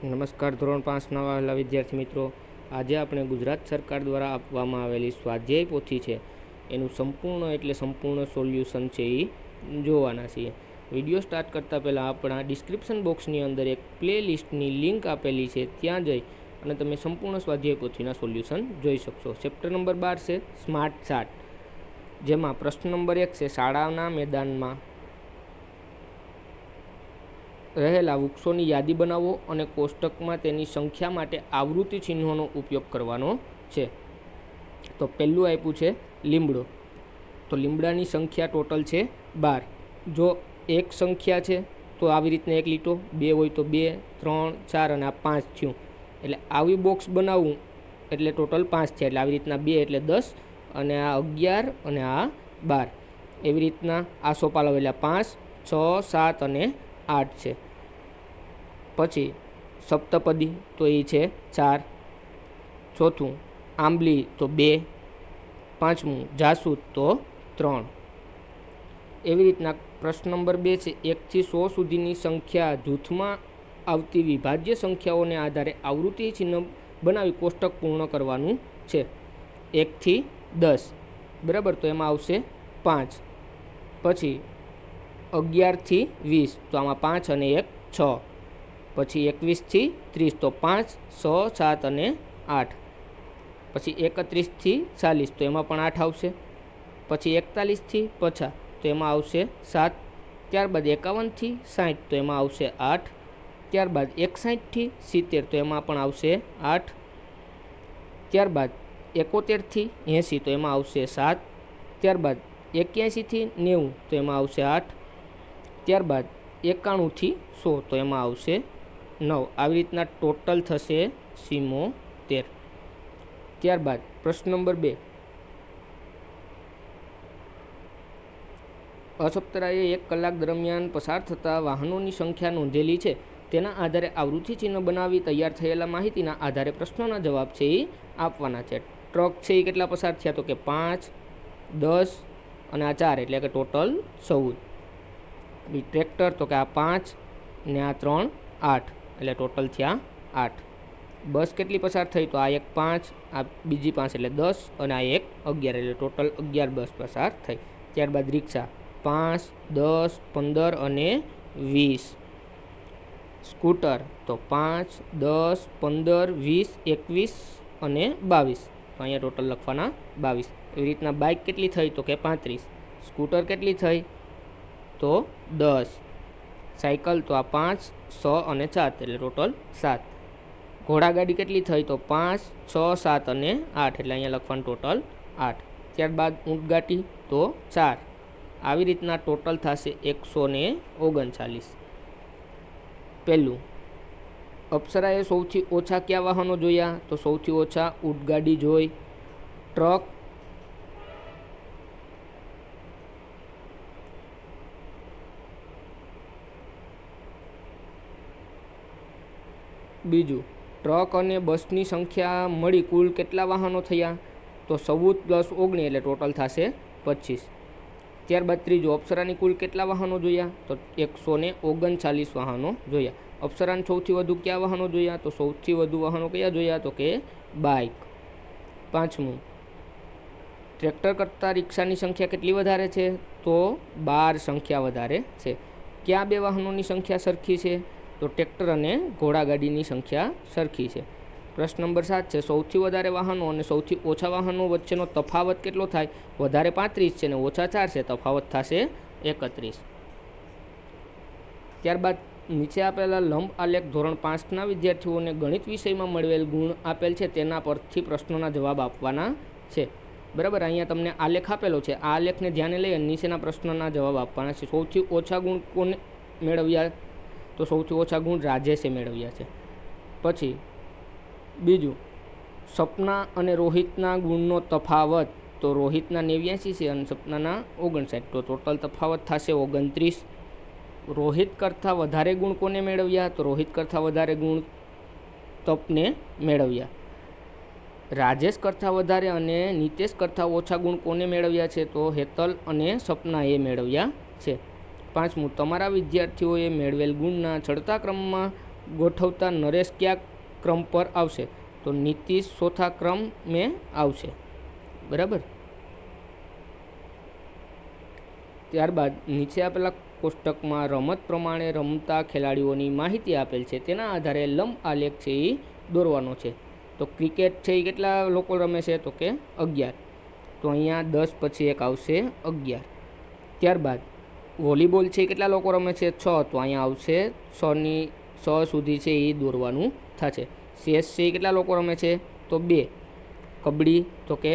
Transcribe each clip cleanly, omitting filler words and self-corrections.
નમસ્કાર. ધોરણ 5 ના વહાલા વિદ્યાર્થી મિત્રો, આજે આપણે ગુજરાત સરકાર દ્વારા આપવામાં આવેલી સ્વાધ્યાય પોથી છે એનું સંપૂર્ણ સોલ્યુશન છે એ જોવાના છીએ. વિડીયો સ્ટાર્ટ કરતાં પહેલાં આપણા ડિસ્ક્રિપ્શન બોક્સની અંદર એક પ્લે લિસ્ટની લિંક આપેલી છે, ત્યાં જઈ અને તમે સંપૂર્ણ સ્વાધ્યાય પોથીના સોલ્યુશન જોઈ શકશો. ચેપ્ટર નંબર 12 છે સ્માર્ટ ચાર્ટ, જેમાં પ્રશ્ન નંબર 1 છે શાળાના મેદાનમાં રહેલા વૃક્ષોની યાદી બનાવો અને કોષ્ટકમાં તેની સંખ્યા માટે આવૃત્તિ ચિહ્નોનો ઉપયોગ કરવાનો છે. તો પહેલું આપ્યું છે લીમડો, તો લીમડાની સંખ્યા ટોટલ છે 12. જો એક સંખ્યા છે તો આવી રીતના એક લીટો, 2 હોય તો 2, 3, 4 અને આ 5 થયું. એટલે આવી બોક્સ બનાવવું એટલે ટોટલ 5 થયા. એટલે આવી રીતના 2 એટલે 10 અને આ 11 અને આ 12. એવી રીતના આ સોપાલ આવેલા 5, 6, 7 અને 8 છે. પછી સપ્તપદી તો એ છે 4, ચોથું આંબલી તો 2, પાંચમું જાસૂદ તો 3. એવી રીતના પ્રશ્ન નંબર 2 છે 1 થી 100 સુધીની સંખ્યા જૂથમાં આવતી વિભાજ્ય સંખ્યાઓને આધારે આવૃત્તિ ચિહ્ન બનાવી કોષ્ટક પૂર્ણ કરવાનું છે. 1 થી 10 બરાબર, તો એમાં આવશે 5. પછી 11 થી 20 તો આમાં 5 અને 1 6. પછી 21 થી 30 તો 5, 6, 7 અને 8. પછી 31 થી 40 તો એમાં પણ 8 આવશે. પછી 41 થી 50 તો એમાં આવશે 7. ત્યારબાદ 51 થી 60 તો એમાં આવશે 8. ત્યારબાદ 61 થી 70 તો એમાં પણ આવશે 8. ત્યારબાદ 71 થી 80 તો એમાં આવશે 7. ત્યારબાદ 81 થી 90 તો એમાં આવશે 8. ત્યારબાદ 91 થી 100 તો એમાં આવશે 9. આવી રીતના ટોટલ થશે 74. ત્યારબાદ પ્રશ્ન નંબર 2, અસપ્તરાએ 1 કલાક દરમિયાન પસાર થતા વાહનોની સંખ્યા નોંધેલી છે. તેના આધારે આવૃત્તિ ચિહ્ન બનાવી તૈયાર થયેલા માહિતીના આધારે પ્રશ્નોના જવાબ છે એ આપવાના છે. ટ્રક છે એ કેટલા પસાર થયા તો કે 5, 10 અને આ 4 એટલે કે ટોટલ 14. ટ્રેક્ટર તો કે આ 5 ને આ 3 8 એટલે ટોટલ થયા 8. બસ કેટલી પસાર થઈ તો આ એક 5, આ બીજી 5 એટલે 10 અને આ એક 11 એટલે ટોટલ 11 બસ પસાર થઈ. ત્યારબાદ રિક્ષા 5, 10, 15 અને 20. સ્કૂટર તો 5, 10, 15, 20, 21 અને 22. તો અહીંયા ટોટલ લખવાના 22. એવી રીતના બાઇક કેટલી થઈ તો કે 35. સ્કૂટર કેટલી થઈ તો 10. સાયકલ તો આ 5, 6 અને 7 એટલે ટોટલ 7. ઘોડાગાડી કેટલી થઈ તો 5, 6, 7 અને 8 એટલે અહીંયા લખવાનું ટોટલ 8. ત્યારબાદ ઊંટગાડી તો 4. આવી રીતના ટોટલ થશે 139. પહેલું, અપ્સરાએ સૌથી ઓછા કયા વાહનો જોયા તો સૌથી ઓછા ઊંટગાડી જોઈ, ટ્રક, બીજું ટ્રક અને બસની સંખ્યા મળી કુલ કેટલા વાહનો થયા તો 14 + 19 એટલે ટોટલ થશે 25. ત્યારબાદ ત્રીજું, અપ્સરાની કુલ કેટલા વાહનો જોયા તો 139 વાહનો જોયા. અપ્સરાને સૌથી વધુ કયા વાહનો જોયા તો સૌથી વધુ વાહનો કયા જોયા તો કે બાઇક. પાંચમું, ટ્રેક્ટર કરતાં રિક્ષાની સંખ્યા કેટલી વધારે છે તો 12 સંખ્યા વધારે છે. કયા બે વાહનોની સંખ્યા સરખી છે તો ટ્રેક્ટર અને ઘોડાગાડીની સંખ્યા સરખી છે. પ્રશ્ન નંબર 7 છે સૌથી વધારે વાહનો અને સૌથી ઓછા વાહનો વચ્ચેનો તફાવત કેટલો થાય. વધારે 35 છે અને ઓછા 4 છે, તફાવત થશે 31. ત્યારબાદ નીચે આપેલા લંબ આલેખ ધોરણ 5ના વિદ્યાર્થીઓને ગણિત વિષયમાં મળેલ ગુણ આપેલ છે, તેના પરથી પ્રશ્નોના જવાબ આપવાના છે. બરાબર, અહીંયા તમને આલેખ આપેલો છે, આ આલેખને ધ્યાને લઈ નીચેના પ્રશ્નોના જવાબ આપવાના છે. સૌથી ઓછા ગુણ કોને મેળવ્યા તો સૌથી ઓછા ગુણ રાજેશે મેળવ્યા છે. પછી બીજું, સપના અને રોહિતના ગુણનો તફાવત તો રોહિતના 89 છે અને સપનાના 59, તો ટોટલ તફાવત થશે 29. રોહિત કરતાં વધારે ગુણ કોને મેળવ્યા તો રોહિત કરતાં વધારે ગુણ તપને મેળવ્યા. રાજેશ કરતાં વધારે અને નિતેશ કરતાં ઓછા ગુણ કોને મેળવ્યા છે તો હેતલ અને સપનાએ મેળવ્યા છે. પાંચમું, તમારા વિદ્યાર્થીઓએ મેળવેલ ગુણના ચડતા ક્રમમાં ગોઠવતા નરેશ કયા ક્રમ પર આવશે? તો નીતિશ ચોથા ક્રમે આવશે, બરાબર. ત્યારબાદ નીચે આપેલા કોષ્ટકમાં રમત પ્રમાણે રમતા ખેલાડીઓની માહિતી આપેલ છે, તેના આધારે લંબ આલેખ છે એ દોરવાનો છે. તો ક્રિકેટ છે એ કેટલા લોકો રમે છે? તો કે 11. તો અહીંયા 10 પછી એક આવશે 11. ત્યારબાદ વોલીબોલ છે એ કેટલા લોકો રમે છે? 6. તો અહીંયા આવશે 6 સુધી છે એ દોરવાનું થશે. ચેસ છે એ કેટલા લોકો રમે છે? તો 2. કબડ્ડી તો કે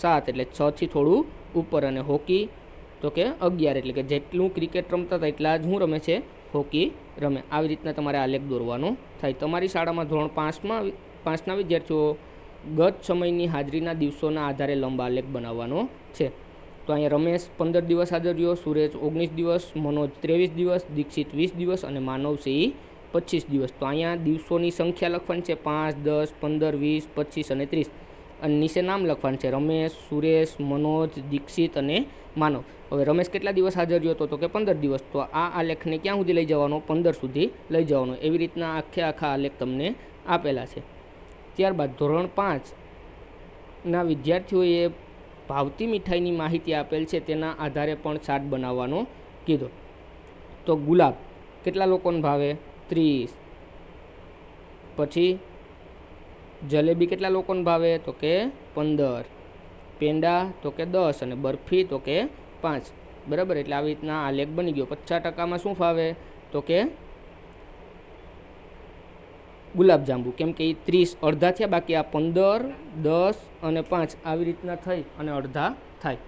7, એટલે 6 થી થોડું ઉપર. અને હોકી તો કે 11, એટલે કે જેટલું ક્રિકેટ રમતા હતા એટલા જ રમે છે હોકી રમે. આવી રીતના તમારે આલેખ દોરવાનો થાય. તમારી શાળામાં ધોરણ 5ના વિદ્યાર્થીઓ ગત સમયની હાજરીના દિવસોના આધારે લંબ આલેખ બનાવવાનો છે. તો અહીંયા રમેશ 15 દિવસ હાજર રહ્યો, સુરેશ 19 દિવસ, મનોજ 23 દિવસ, દીક્ષિત 20 દિવસ અને માનવ છે 25 દિવસ. તો અહીંયા દિવસોની સંખ્યા લખવાની છે 5, 10, 15, 20, 25 અને 30. અને નીચે નામ લખવાનું છે રમેશ, સુરેશ, મનોજ, દીક્ષિત અને માનવ. હવે રમેશ કેટલા દિવસ હાજર રહ્યો હતો? તો કે 15 દિવસ. તો આ આલેખને ક્યાં સુધી લઈ જવાનો? 15 સુધી લઈ જવાનો. એવી રીતના આખા આલેખ તમને આપેલા છે. ત્યારબાદ ધોરણ 5ના વિદ્યાર્થીઓએ ભાવતી મીઠાઈની માહિતી આપેલ છે, તેના આધારે પણ ચાર્ટ બનાવવાનો કીધો. તો ગુલાબ કેટલા લોકોને ભાવે? 30. પછી જલેબી કેટલા લોકોને ભાવે? તો કે 15. પેંડા તો કે 10 અને બરફી તો કે 5, બરાબર. એટલે આવી રીતના આલેખ બની ગયો. 50%માં શું ફાવે? તો કે ગુલાબજાંબુ, કેમ કે એ 30 અડધા થયા, બાકી આ 15, 10 અને 5 આવી રીતના થઈ અને અડધા થાય.